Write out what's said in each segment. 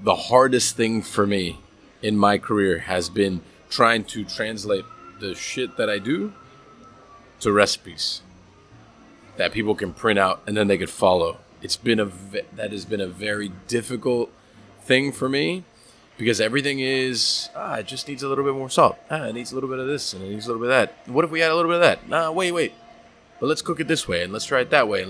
the hardest thing for me in my career has been trying to translate the shit that I do to recipes that people can print out and then they could follow. That has been a very difficult thing for me, because everything is, it just needs a little bit more salt. It needs a little bit of this and it needs a little bit of that. What if we add a little bit of that? Nah, wait. But let's cook it this way and let's try it that way.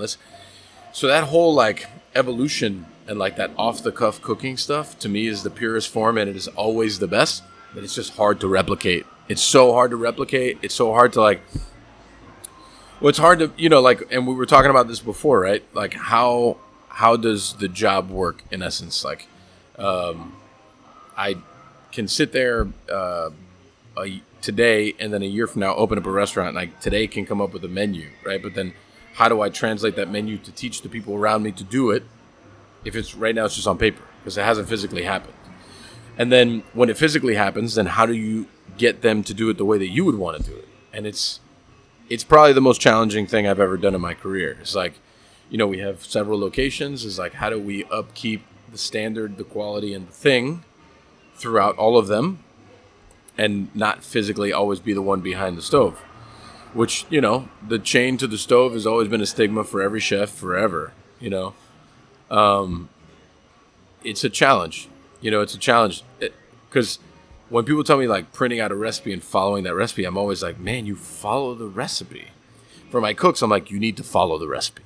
So that whole like evolution and like that off the cuff cooking stuff to me is the purest form, and it is always the best, but it's just hard to replicate. It's so hard to replicate. It's so hard to like, well, it's hard to, like, and we were talking about this before, right? Like how does the job work in essence? Like, I can sit there today and then a year from now open up a restaurant, and I today can come up with a menu, right? But then how do I translate that menu to teach the people around me to do it if it's right now it's just on paper because it hasn't physically happened? And then when it physically happens, then how do you get them to do it the way that you would want to do it? And it's probably the most challenging thing I've ever done in my career. It's like, we have several locations. It's like, how do we upkeep the standard, the quality, and the thing throughout all of them and not physically always be the one behind the stove? Which, the chain to the stove has always been a stigma for every chef forever, It's a challenge. It's a challenge. Because when people tell me, like, printing out a recipe and following that recipe, I'm always like, man, you follow the recipe. For my cooks, I'm like, you need to follow the recipe.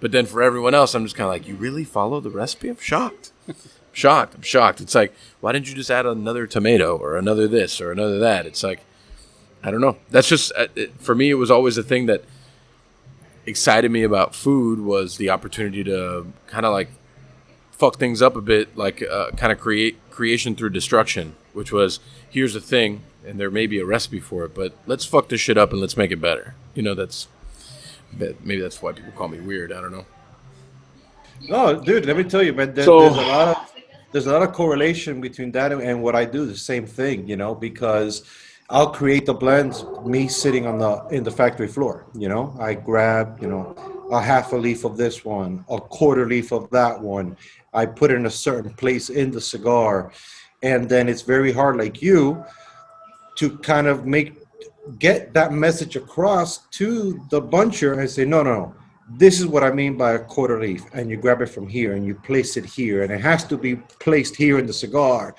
But then for everyone else, I'm just kind of like, you really follow the recipe? I'm shocked. I'm shocked. It's like, why didn't you just add another tomato or another this or another that? It's like, I don't know. That's just, for me, it was always a thing that excited me about food, was the opportunity to kind of like fuck things up a bit, like kind of creation through destruction, which was, here's a thing and there may be a recipe for it, but let's fuck this shit up and let's make it better. Maybe that's why people call me weird. I don't know. No, dude, let me tell you, man, there's a lot of correlation between that and what I do. The same thing, because I'll create the blends, me sitting in the factory floor. I grab, a half a leaf of this one, a quarter leaf of that one. I put it in a certain place in the cigar. And then it's very hard, like you, to kind of get that message across to the buncher and say, no, this is what I mean by a quarter leaf. And you grab it from here and you place it here. And it has to be placed here in the cigar.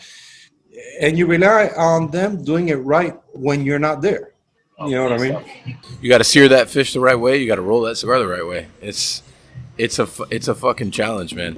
And you rely on them doing it right when you're not there. You know what I mean? You got to sear that fish the right way. You got to roll that cigar the right way. It's a fucking challenge, man.